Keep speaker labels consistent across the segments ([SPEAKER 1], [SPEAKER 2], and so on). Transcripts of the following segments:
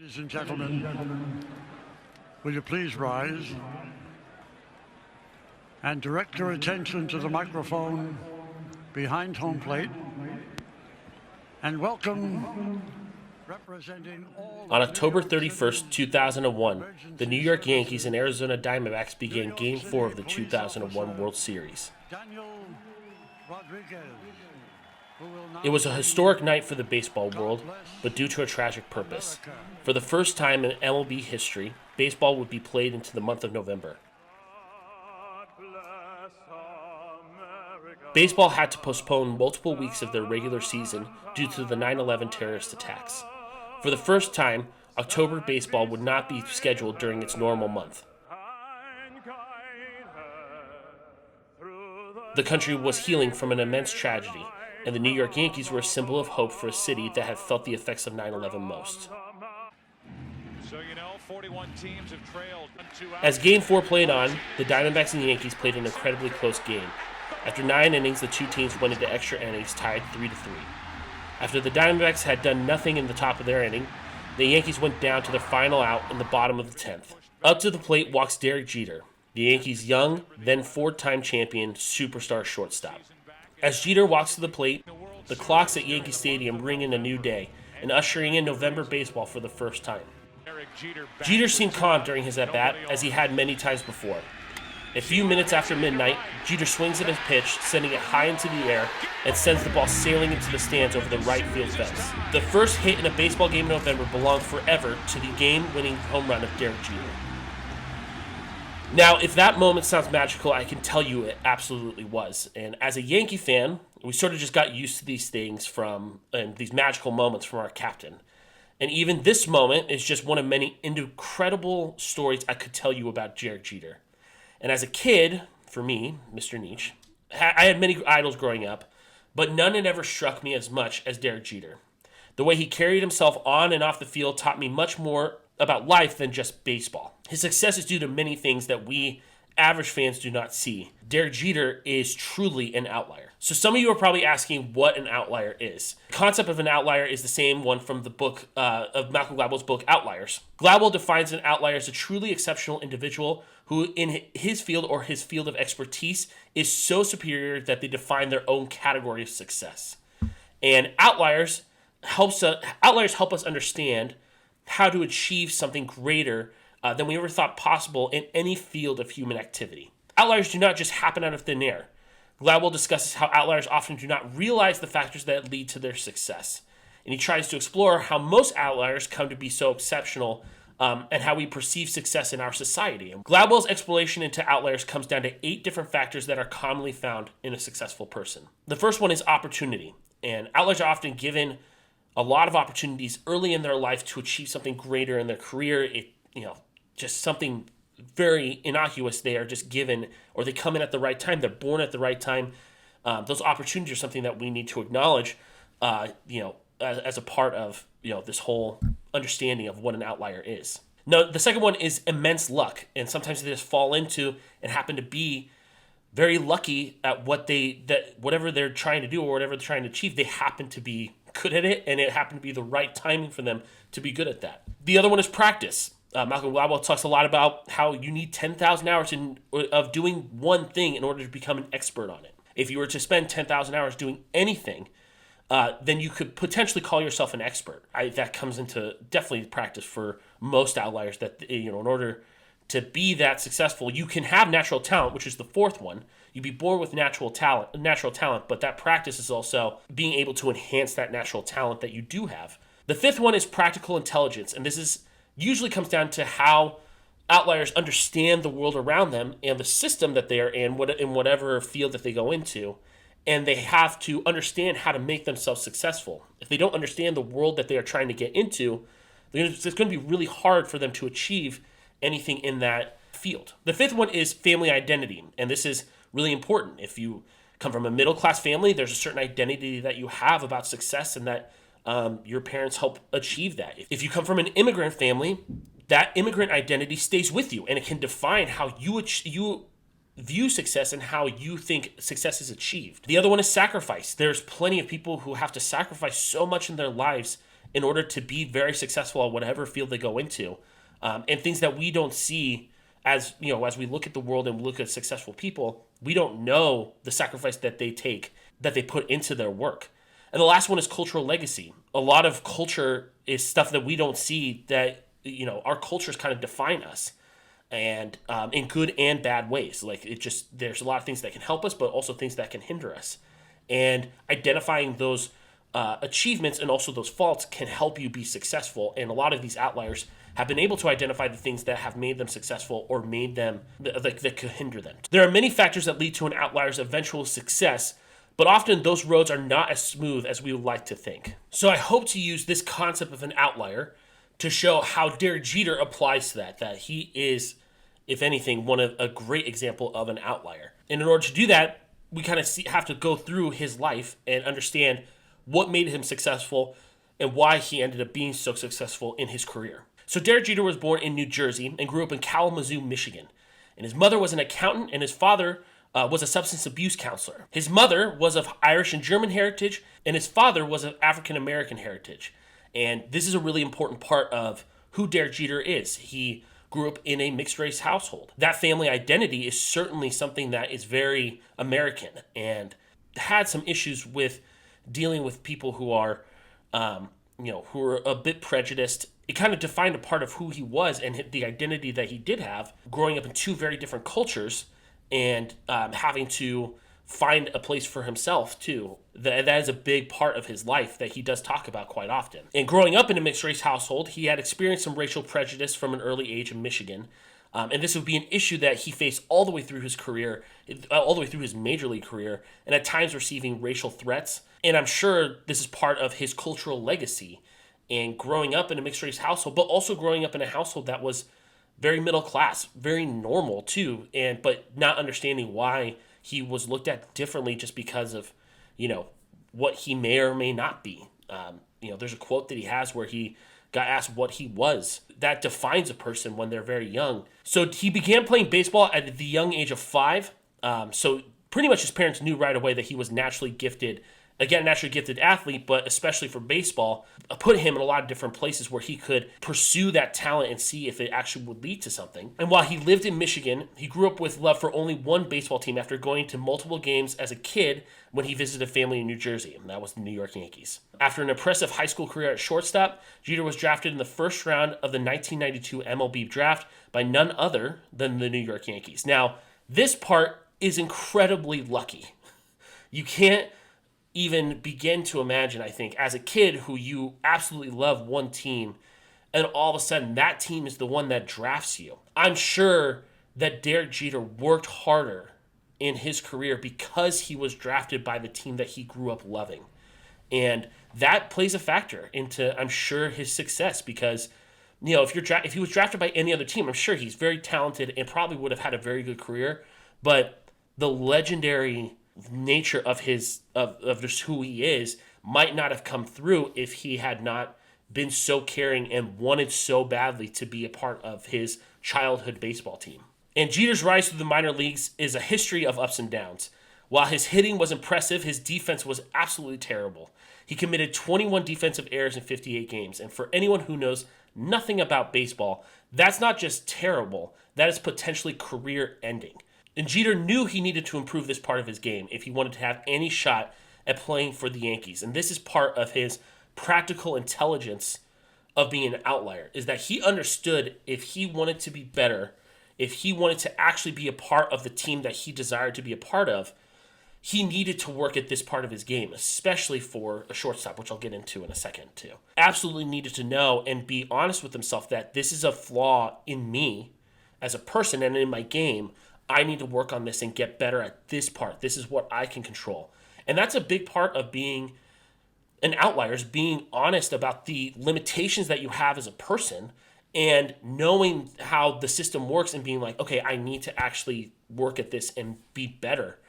[SPEAKER 1] Ladies and gentlemen, will you please rise and direct your attention to the microphone behind home plate and welcome representing all.
[SPEAKER 2] On October 31st, 2001, the New York Yankees and Arizona Diamondbacks began Game 4 of the 2001 World Series.
[SPEAKER 1] Daniel Rodriguez.
[SPEAKER 2] It was a historic night for the baseball world, but due to a tragic purpose. For the first time in MLB history, baseball would be played into the month of November. Baseball had to postpone multiple weeks of their regular season due to the 9/11 terrorist attacks. For the first time, October baseball would not be scheduled during its normal month. The country was healing from an immense tragedy, and the New York Yankees were a symbol of hope for a city that had felt the effects of 9/11 most.
[SPEAKER 3] So 41 teams have trailed.
[SPEAKER 2] As Game 4 played on, the Diamondbacks and the Yankees played an incredibly close game. After 9 innings, the two teams went into extra innings tied 3-3. After the Diamondbacks had done nothing in the top of their inning, the Yankees went down to their final out in the bottom of the 10th. Up to the plate walks Derek Jeter, the Yankees' young, then four-time champion superstar shortstop. As Jeter walks to the plate, the clocks at Yankee Stadium ring in a new day and ushering in November baseball for the first time. Jeter seemed calm during his at-bat, as he had many times before. A few minutes after midnight, Jeter swings at his pitch, sending it high into the air, and sends the ball sailing into the stands over the right field fence. The first hit in a baseball game in November belonged forever to the game-winning home run of Derek Jeter. Now, if that moment sounds magical, I can tell you it absolutely was. And as a Yankee fan, we sort of just got used to these things and these magical moments from our captain. And even this moment is just one of many incredible stories I could tell you about Derek Jeter. And as a kid, for me, Mr. Nietzsche, I had many idols growing up, but none had ever struck me as much as Derek Jeter. The way he carried himself on and off the field taught me much more about life than just baseball. His success is due to many things that we average fans do not see. Derek Jeter is truly an outlier. So some of you are probably asking what an outlier is. The concept of an outlier is the same one from the book of Malcolm Gladwell's book, Outliers. Gladwell defines an outlier as a truly exceptional individual who in his field or his field of expertise is so superior that they define their own category of success. And outliers help us understand how to achieve something greater than we ever thought possible in any field of human activity. Outliers do not just happen out of thin air. Gladwell discusses how outliers often do not realize the factors that lead to their success. And he tries to explore how most outliers come to be so exceptional and how we perceive success in our society. And Gladwell's exploration into outliers comes down to 8 different factors that are commonly found in a successful person. The first one is opportunity. And outliers are often given a lot of opportunities early in their life to achieve something greater in their career. Just something very innocuous they are just given, or they come in at the right time. They're born at the right time. Those opportunities are something that we need to acknowledge, as a part of this whole understanding of what an outlier is. Now, the second one is immense luck, and sometimes they just fall into and happen to be very lucky at whatever they're trying to do or whatever they're trying to achieve. They happen to be good at it, and it happened to be the right timing for them to be good at that. The other one is practice. Malcolm Gladwell talks a lot about how you need 10,000 hours of doing one thing in order to become an expert on it. If you were to spend 10,000 hours doing anything, then you could potentially call yourself an expert. That comes into definitely practice for most outliers. That in order to be that successful, you can have natural talent, which is the fourth one. You'd be born with natural talent, but that practice is also being able to enhance that natural talent that you do have. The fifth one is practical intelligence, and this is usually comes down to how outliers understand the world around them and the system that they are in whatever field that they go into, and they have to understand how to make themselves successful. If they don't understand the world that they are trying to get into, it's going to be really hard for them to achieve anything in that field. The fifth one is family identity, and this is really important. If you come from a middle-class family, there's a certain identity that you have about success and that your parents help achieve that. If you come from an immigrant family, that immigrant identity stays with you, and it can define how you view success and how you think success is achieved. The other one is sacrifice. There's plenty of people who have to sacrifice so much in their lives in order to be very successful at whatever field they go into, and things that we don't see as as we look at the world and look at successful people, we don't know the sacrifice that they take, that they put into their work. And the last one is cultural legacy. A lot of culture is stuff that we don't see, that our cultures kind of define us, and in good and bad ways. Like there's a lot of things that can help us, but also things that can hinder us. And identifying those achievements and also those faults can help you be successful. And a lot of these outliers have been able to identify the things that have made them successful or made them that could hinder them. There are many factors that lead to an outlier's eventual success, but often those roads are not as smooth as we would like to think. So I hope to use this concept of an outlier to show how Derek Jeter applies to that he is, if anything, a great example of an outlier. And in order to do that, we kind of have to go through his life and understand what made him successful and why he ended up being so successful in his career. So Derek Jeter was born in New Jersey and grew up in Kalamazoo, Michigan. And his mother was an accountant, and his father was a substance abuse counselor. His mother was of Irish and German heritage, and his father was of African American heritage. And this is a really important part of who Derek Jeter is. He grew up in a mixed race household. That family identity is certainly something that is very American, and had some issues with dealing with people who are, who are a bit prejudiced. It kind of defined a part of who he was and the identity that he did have, growing up in two very different cultures, and having to find a place for himself too. That is a big part of his life that he does talk about quite often. And growing up in a mixed race household, he had experienced some racial prejudice from an early age in Michigan. And this would be an issue that he faced all the way through his career, all the way through his major league career, and at times receiving racial threats. And I'm sure this is part of his cultural legacy, and growing up in a mixed race household, but also growing up in a household that was very middle class, very normal too, but not understanding why he was looked at differently just because of, what he may or may not be. There's a quote that he has where he got asked what he was. That defines a person when they're very young. So he began playing baseball at the young age of 5. So pretty much his parents knew right away that he was naturally gifted athlete, but especially for baseball, put him in a lot of different places where he could pursue that talent and see if it actually would lead to something. And while he lived in Michigan, he grew up with love for only one baseball team after going to multiple games as a kid when he visited a family in New Jersey, and that was the New York Yankees. After an impressive high school career at shortstop, Jeter was drafted in the first round of the 1992 MLB draft by none other than the New York Yankees. Now, this part is incredibly lucky. You can't even begin to imagine, I think, as a kid who you absolutely love one team, and all of a sudden that team is the one that drafts you. I'm sure that Derek Jeter worked harder in his career because he was drafted by the team that he grew up loving. And that plays a factor into, I'm sure, his success, because if he was drafted by any other team, I'm sure he's very talented and probably would have had a very good career, but the legendary nature of his of just who he is might not have come through if he had not been so caring and wanted so badly to be a part of his childhood baseball team. And Jeter's rise through the minor leagues is a history of ups and downs. While his hitting was impressive, his defense was absolutely terrible. He committed 21 defensive errors in 58 games, and for anyone who knows nothing about baseball, that's not just terrible, that is potentially career-ending. And Jeter knew he needed to improve this part of his game if he wanted to have any shot at playing for the Yankees. And this is part of his practical intelligence of being an outlier, is that he understood if he wanted to be better, if he wanted to actually be a part of the team that he desired to be a part of, he needed to work at this part of his game, especially for a shortstop, which I'll get into in a second too. Absolutely needed to know and be honest with himself that this is a flaw in me as a person and in my game. I need to work on this and get better at this part. This is what I can control. And that's a big part of being an outlier, is being honest about the limitations that you have as a person and knowing how the system works and being like, okay, I need to actually work at this and be better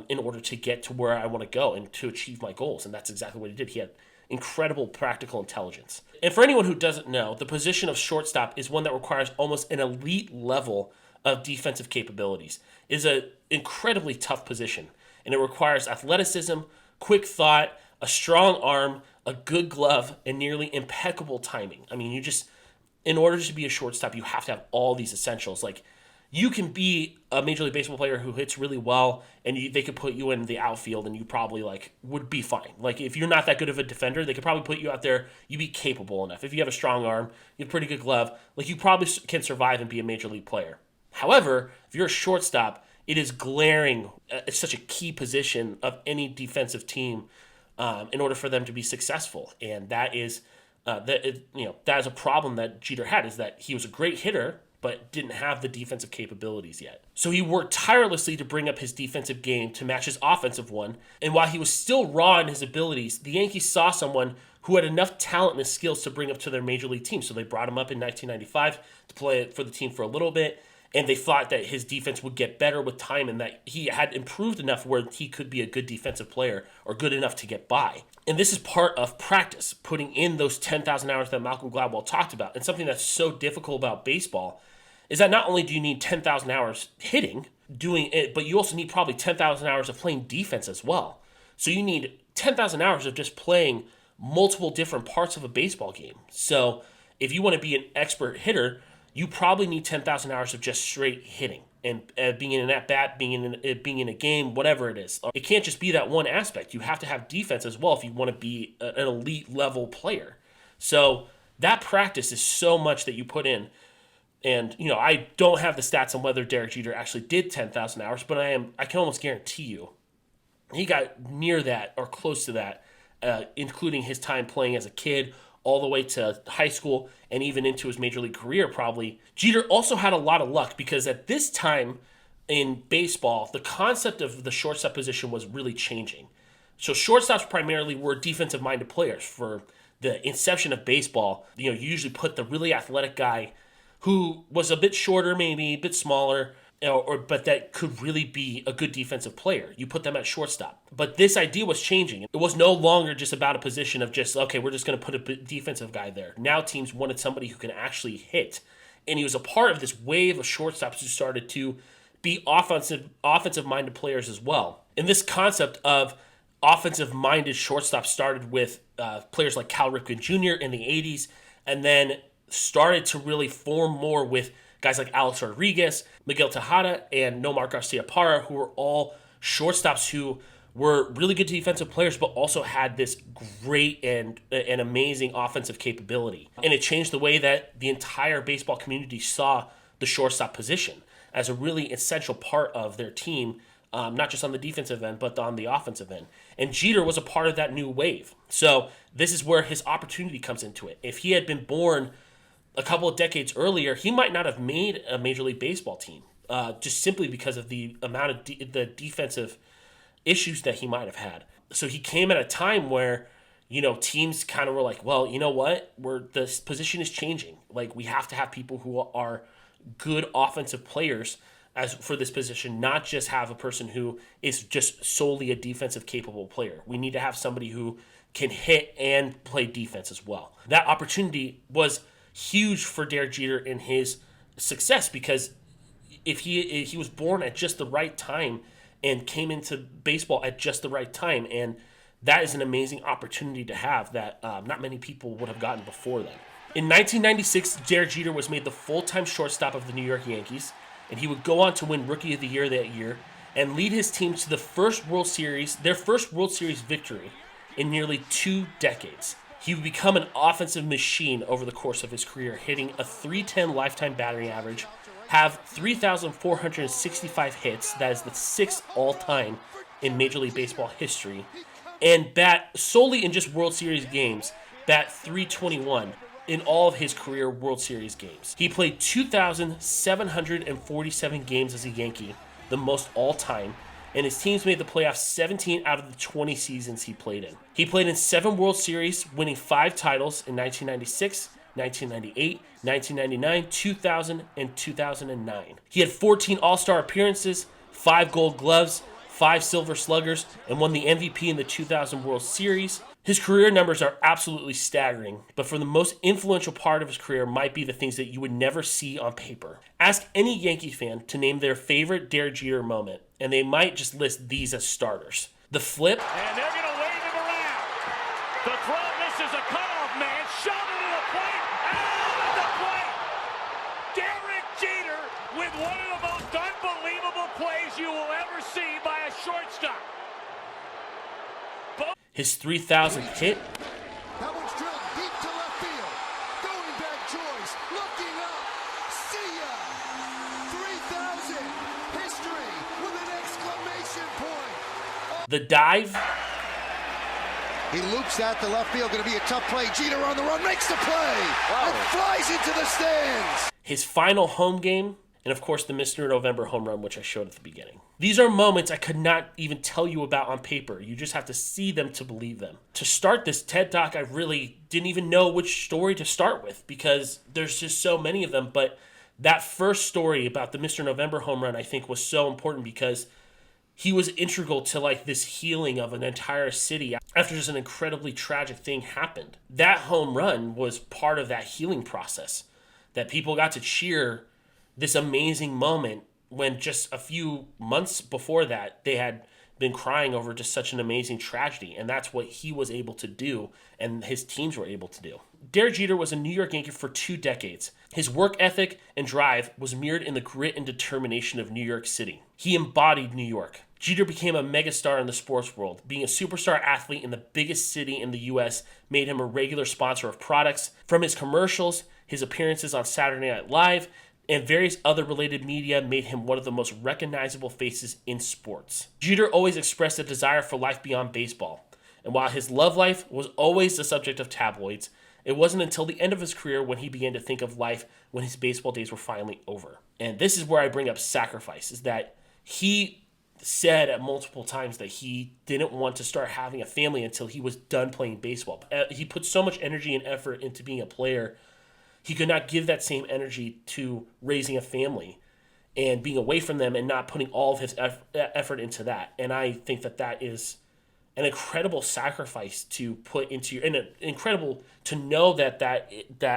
[SPEAKER 2] in order to get to where I want to go and to achieve my goals. And that's exactly what he did. He had incredible practical intelligence. And for anyone who doesn't know, the position of shortstop is one that requires almost an elite level of defensive capabilities. It is an incredibly tough position, and it requires athleticism, quick thought, a strong arm, a good glove, and nearly impeccable timing. I mean, in order to be a shortstop, you have to have all these essentials. Like, you can be a Major League Baseball player who hits really well, and they could put you in the outfield, and you probably would be fine. Like, if you're not that good of a defender, they could probably put you out there. You'd be capable enough. If you have a strong arm, you have a pretty good glove, you probably can survive and be a Major League player. However, if you're a shortstop, it is glaring. It's such a key position of any defensive team in order for them to be successful, and that is that is a problem that Jeter had. Is that he was a great hitter, but didn't have the defensive capabilities yet. So he worked tirelessly to bring up his defensive game to match his offensive one. And while he was still raw in his abilities, the Yankees saw someone who had enough talent and skills to bring up to their major league team. So they brought him up in 1995 to play for the team for a little bit. And they thought that his defense would get better with time and that he had improved enough where he could be a good defensive player or good enough to get by. And this is part of practice, putting in those 10,000 hours that Malcolm Gladwell talked about. And something that's so difficult about baseball is that not only do you need 10,000 hours hitting, doing it, but you also need probably 10,000 hours of playing defense as well. So you need 10,000 hours of just playing multiple different parts of a baseball game. So if you want to be an expert hitter, you probably need 10,000 hours of just straight hitting and being in an at-bat, being in a game, whatever it is. It can't just be that one aspect. You have to have defense as well if you want to be an elite level player. So that practice is so much that you put in. And, I don't have the stats on whether Derek Jeter actually did 10,000 hours, but I can almost guarantee you he got near that or close to that, including his time playing as a kid all the way to high school and even into his major league career probably. Jeter also had a lot of luck because at this time in baseball, the concept of the shortstop position was really changing. So shortstops primarily were defensive-minded players. For the inception of baseball, you usually put the really athletic guy who was a bit shorter, maybe a bit smaller, but that could really be a good defensive player. You put them at shortstop. But this idea was changing. It was no longer just about a position of just, okay, we're just going to put a defensive guy there. Now teams wanted somebody who can actually hit. And he was a part of this wave of shortstops who started to be offensive-minded players as well. And this concept of offensive-minded shortstops started with players like Cal Ripken Jr. in the 80s, and then started to really form more with guys like Alex Rodriguez, Miguel Tejada, and Nomar Garciaparra, who were all shortstops who were really good defensive players, but also had this great and amazing offensive capability. And it changed the way that the entire baseball community saw the shortstop position as a really essential part of their team, not just on the defensive end, but on the offensive end. And Jeter was a part of that new wave. So this is where his opportunity comes into it. If he had been born a couple of decades earlier, he might not have made a Major League Baseball team, just simply because of the amount of the defensive issues that he might have had. So he came at a time where, teams kind of were like, well, you know what? This position is changing. Like, we have to have people who are good offensive players for this position, not just have a person who is just solely a defensive capable player. We need to have somebody who can hit and play defense as well. That opportunity was huge for Derek Jeter in his success because if he was born at just the right time and came into baseball at just the right time, and that is an amazing opportunity to have that not many people would have gotten before then. In 1996, Derek Jeter was made the full-time shortstop of the New York Yankees, and he would go on to win Rookie of the Year that year and lead his team to their first World Series victory in nearly 2 decades. He would become an offensive machine over the course of his career, hitting a .310 lifetime batting average, have 3,465 hits, that is the 6th all-time in Major League Baseball history, and bat solely in just World Series games, bat .321 in all of his career World Series games. He played 2,747 games as a Yankee, the most all-time, and his teams made the playoffs 17 out of the 20 seasons he played in. He played in 7 World Series, winning 5 titles in 1996, 1998, 1999, 2000, and 2009. He had 14 All-Star appearances, 5 Gold Gloves, 5 Silver Sluggers, and won the MVP in the 2000 World Series. His career numbers are absolutely staggering, but for the most influential part of his career might be the things that you would never see on paper. Ask any Yankee fan to name their favorite Derek Jeter moment, and they might just list these as starters. The flip.
[SPEAKER 3] And they're going to wave him around. The throw
[SPEAKER 2] His 3,000th hit.
[SPEAKER 4] That one's drilled deep to left field. Going back, Joyce. Looking up. See ya. 3,000. History with an exclamation point.
[SPEAKER 2] The dive.
[SPEAKER 4] He loops that to left field. Going to be a tough play. Jeter on the run. Makes the play. And flies into the stands.
[SPEAKER 2] His final home game. And of course, the Mr. November home run, which I showed at the beginning. These are moments I could not even tell you about on paper. You just have to see them to believe them. To start this TED Talk, I really didn't even know which story to start with because there's just so many of them. But that first story about the Mr. November home run, I think, was so important because he was integral to like this healing of an entire city after just an incredibly tragic thing happened. That home run was part of that healing process, that people got to cheer this amazing moment when just a few months before that, they had been crying over just such an amazing tragedy. And that's what he was able to do and his teams were able to do. Derek Jeter was a New York Yankee for 2 decades. His work ethic and drive was mirrored in the grit and determination of New York City. He embodied New York. Jeter became a megastar in the sports world. Being a superstar athlete in the biggest city in the U.S. made him a regular sponsor of products. From his commercials, his appearances on Saturday Night Live, and various other related media made him one of the most recognizable faces in sports. Jeter always expressed a desire for life beyond baseball, and while his love life was always the subject of tabloids, it wasn't until the end of his career when he began to think of life when his baseball days were finally over. And this is where I bring up sacrifice, is that he said at multiple times that he didn't want to start having a family until he was done playing baseball. He put so much energy and effort into being a player. He could not give that same energy to raising a family and being away from them and not putting all of his effort into that. And I think that that is an incredible sacrifice to put into your, and incredible to know that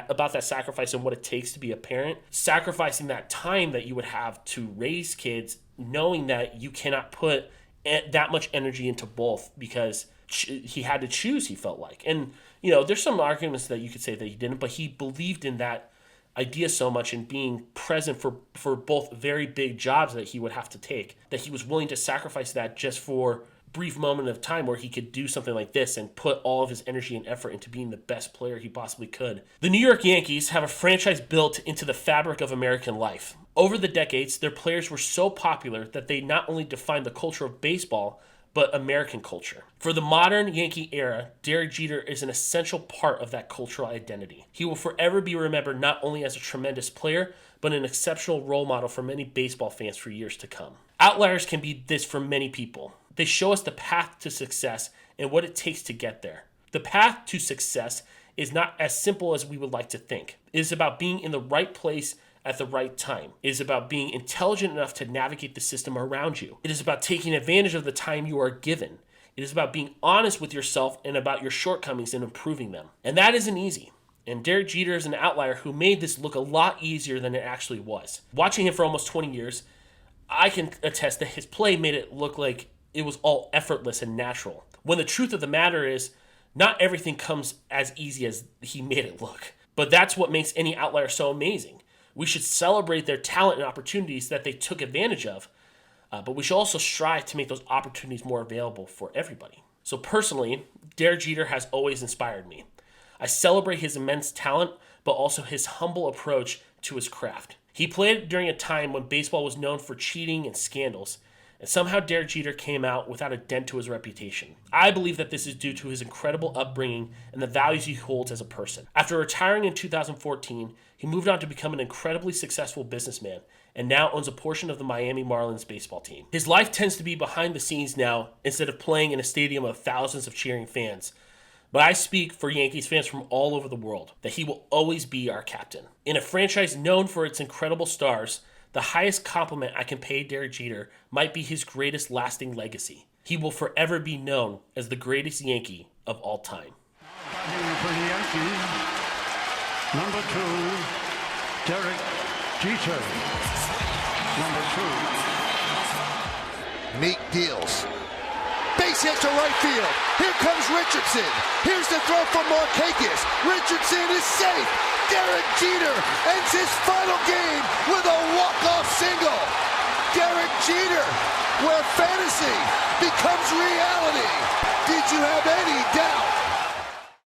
[SPEAKER 2] about that sacrifice and what it takes to be a parent, sacrificing that time that you would have to raise kids, knowing that you cannot put that much energy into both because he had to choose, he felt like. And, you know, there's some arguments that you could say that he didn't, but he believed in that idea so much and being present for both very big jobs that he would have to take, that he was willing to sacrifice that just for a brief moment of time where he could do something like this and put all of his energy and effort into being the best player he possibly could. The New York Yankees have a franchise built into the fabric of American life. Over the decades, their players were so popular that they not only defined the culture of baseball, but American culture. For the modern Yankee era, Derek Jeter is an essential part of that cultural identity. He will forever be remembered not only as a tremendous player, but an exceptional role model for many baseball fans for years to come. Outliers can be this for many people. They show us the path to success and what it takes to get there. The path to success is not as simple as we would like to think. It is about being in the right place at the right time. It is about being intelligent enough to navigate the system around you. It is about taking advantage of the time you are given. It is about being honest with yourself and about your shortcomings and improving them. And that isn't easy. And Derek Jeter is an outlier who made this look a lot easier than it actually was. Watching him for almost 20 years, I can attest that his play made it look like it was all effortless and natural. When the truth of the matter is, not everything comes as easy as he made it look. But that's what makes any outlier so amazing. We should celebrate their talent and opportunities that they took advantage of, but we should also strive to make those opportunities more available for everybody. So personally, Derek Jeter has always inspired me. I celebrate his immense talent, but also his humble approach to his craft. He played during a time when baseball was known for cheating and scandals, and somehow Derek Jeter came out without a dent to his reputation. I believe that this is due to his incredible upbringing and the values he holds as a person. After retiring in 2014, he moved on to become an incredibly successful businessman and now owns a portion of the Miami Marlins baseball team. His life tends to be behind the scenes now instead of playing in a stadium of thousands of cheering fans. But I speak for Yankees fans from all over the world that he will always be our captain. In a franchise known for its incredible stars, the highest compliment I can pay Derek Jeter might be his greatest lasting legacy. He will forever be known as the greatest Yankee of all time.
[SPEAKER 1] Batting for the Yankees, number 2, Derek Jeter. Number 2.
[SPEAKER 4] Meek deals. Base hit to right field. Here comes Richardson. Here's the throw from Markakis. Richardson is safe. Derek Jeter ends his final game with a walk-off single. Derek Jeter, where fantasy becomes reality. Did you have any doubt?